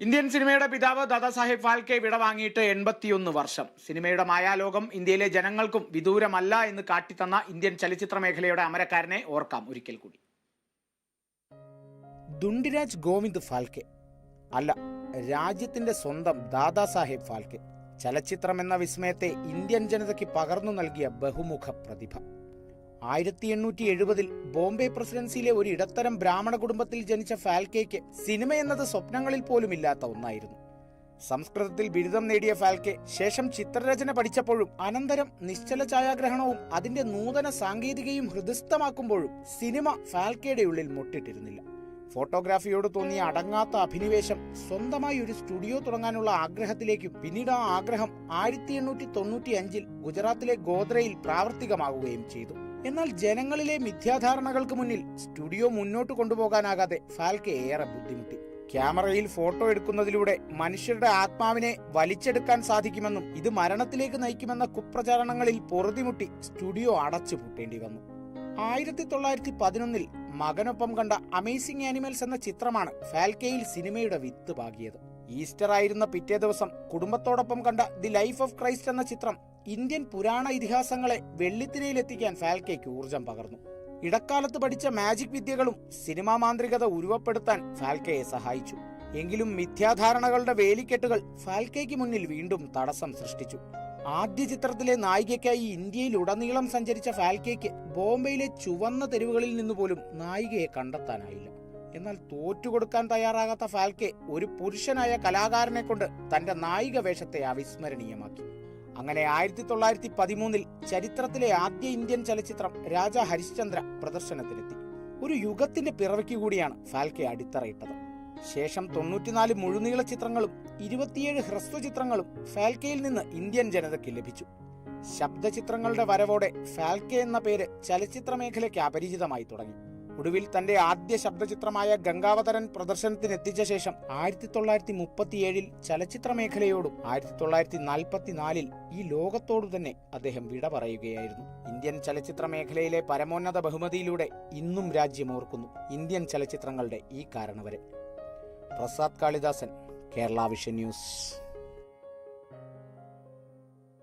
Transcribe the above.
Indian സിനിമയുടെ പിതാവ് ദാദാസാഹേബ് ഫാൽക്കെ വിടവാങ്ങിയിട്ട് 81 വർഷം. സിനിമയുടെ മായാലോകം ഇന്ത്യയിലെ ജനങ്ങൾക്കും വിദൂരമല്ല എന്ന് കാട്ടിത്തന്ന ഇന്ത്യൻ ചലച്ചിത്ര മേഖലയുടെ അമരക്കാരനെ ഓർക്കാം ഒരിക്കൽ കൂടി. ദുണ്ടിരാജ് ഗോവിന്ദ് ഫാൽക്കെ അല്ല, രാജ്യത്തിന്റെ സ്വന്തം ദാദാസാഹേബ് ഫാൽക്കെ. ചലച്ചിത്രം എന്ന വിസ്മയത്തെ ഇന്ത്യൻ ജനതയ്ക്ക് പകർന്നു നൽകിയ ബഹുമുഖ പ്രതിഭ. 1870 ബോംബെ പ്രസിഡൻസിയിലെ ഒരു ഇടത്തരം ബ്രാഹ്മണ കുടുംബത്തിൽ ജനിച്ച ഫാൽക്കെയ്ക്ക് സിനിമ എന്നത് സ്വപ്നങ്ങളിൽ പോലും ഇല്ലാത്ത ഒന്നായിരുന്നു. സംസ്കൃതത്തിൽ ബിരുദം നേടിയ ഫാൽക്കെ ശേഷം ചിത്രരചന പഠിച്ചപ്പോഴും അനന്തരം നിശ്ചല ഛായാഗ്രഹണവും അതിന്റെ നൂതന സാങ്കേതികയും ഹൃദയസ്ഥമാക്കുമ്പോഴും സിനിമ ഫാൽക്കെയുടെ ഉള്ളിൽ മുട്ടിട്ടിരുന്നില്ല. ഫോട്ടോഗ്രാഫിയോട് തോന്നിയ അടങ്ങാത്ത അഭിനിവേശം സ്വന്തമായി ഒരു സ്റ്റുഡിയോ തുടങ്ങാനുള്ള ആഗ്രഹത്തിലേക്കും പിന്നീട് ആ ആഗ്രഹം 1895 ഗുജറാത്തിലെ ഗോദ്രയിൽ പ്രാവർത്തികമാവുകയും ചെയ്തു. എന്നാൽ ജനങ്ങളിലെ മിഥ്യാധാരണകൾക്ക് മുന്നിൽ സ്റ്റുഡിയോ മുന്നോട്ട് കൊണ്ടുപോകാനാകാതെ ഫാൽക്കെ ഏറെ ബുദ്ധിമുട്ടി. ക്യാമറയിൽ ഫോട്ടോ എടുക്കുന്നതിലൂടെ മനുഷ്യരുടെ ആത്മാവിനെ വലിച്ചെടുക്കാൻ സാധിക്കുമെന്നും ഇത് മരണത്തിലേക്ക് നയിക്കുമെന്ന കുപ്രചാരണങ്ങളിൽ പൊറുതിമുട്ടി സ്റ്റുഡിയോ അടച്ചു പൂട്ടേണ്ടി വന്നു. 1911 മകനൊപ്പം കണ്ട അമേസിംഗ് ആനിമൽസ് എന്ന ചിത്രമാണ് ഫാൽക്കെയിൽ സിനിമയുടെ വിത്ത് പാകിയത്. ഈസ്റ്റർ ആയിരുന്ന പിറ്റേ ദിവസം കുടുംബത്തോടൊപ്പം കണ്ട ദി ലൈഫ് ഓഫ് ക്രൈസ്റ്റ് എന്ന ചിത്രം ഇന്ത്യൻ പുരാണ ഇതിഹാസങ്ങളെ വെള്ളിത്തിരയിലെത്തിക്കാൻ ഫാൽക്കെയ്ക്ക് ഊർജം പകർന്നു. ഇടക്കാലത്ത് പഠിച്ച മാജിക് വിദ്യകളും സിനിമാ മാന്ത്രികത ഉരുവപ്പെടുത്താൻ ഫാൽക്കെയെ സഹായിച്ചു. എങ്കിലും മിഥ്യാധാരണകളുടെ വേലിക്കെട്ടുകൾ ഫാൽക്കെയ്ക്ക് മുന്നിൽ വീണ്ടും തടസ്സം സൃഷ്ടിച്ചു. ആദ്യ ചിത്രത്തിലെ നായികയ്ക്കായി ഇന്ത്യയിലുടനീളം സഞ്ചരിച്ച ഫാൽക്കെയ്ക്ക് ബോംബെയിലെ ചുവന്ന തെരുവുകളിൽ നിന്നുപോലും നായികയെ കണ്ടെത്താനായില്ല. എന്നാൽ തോറ്റുകൊടുക്കാൻ തയ്യാറാകാത്ത ഫാൽക്കെ ഒരു പുരുഷനായ കലാകാരനെ കൊണ്ട് തന്റെ നായിക വേഷത്തെ അവിസ്മരണീയമാക്കി. അങ്ങനെ 1913 ചരിത്രത്തിലെ ആദ്യ ഇന്ത്യൻ ചലച്ചിത്രം രാജാ ഹരിശ്ചന്ദ്ര പ്രദർശനത്തിലെത്തി. ഒരു യുഗത്തിന്റെ പിറവിക്ക് കൂടിയാണ് ഫാൽക്കെ അടിത്തറയിട്ടത്. ശേഷം 94 മുഴുനീള ചിത്രങ്ങളും 27 ഹ്രസ്വചിത്രങ്ങളും ഫാൽക്കെയിൽ നിന്ന് ഇന്ത്യൻ ജനതയ്ക്ക് ലഭിച്ചു. ശബ്ദചിത്രങ്ങളുടെ വരവോടെ ഫാൽക്കെ എന്ന പേര് ചലച്ചിത്ര മേഖലയ്ക്ക് അപരിചിതമായി തുടങ്ങി. ഒടുവിൽ തന്റെ ആദ്യ ശബ്ദചിത്രമായ ഗംഗാവതരൻ പ്രദർശനത്തിനെത്തിച്ച ശേഷം 1937 ചലച്ചിത്ര മേഖലയോടും 1944 ഈ ലോകത്തോടു തന്നെ അദ്ദേഹം വിട പറയുകയായിരുന്നു. ഇന്ത്യൻ ചലച്ചിത്ര മേഖലയിലെ പരമോന്നത ബഹുമതിയിലൂടെ ഇന്നും രാജ്യം ഓർക്കുന്നു ഇന്ത്യൻ ചലച്ചിത്രങ്ങളുടെ ഈ കാരണവരെ. Prasad Kalidasan, Kerala vision news.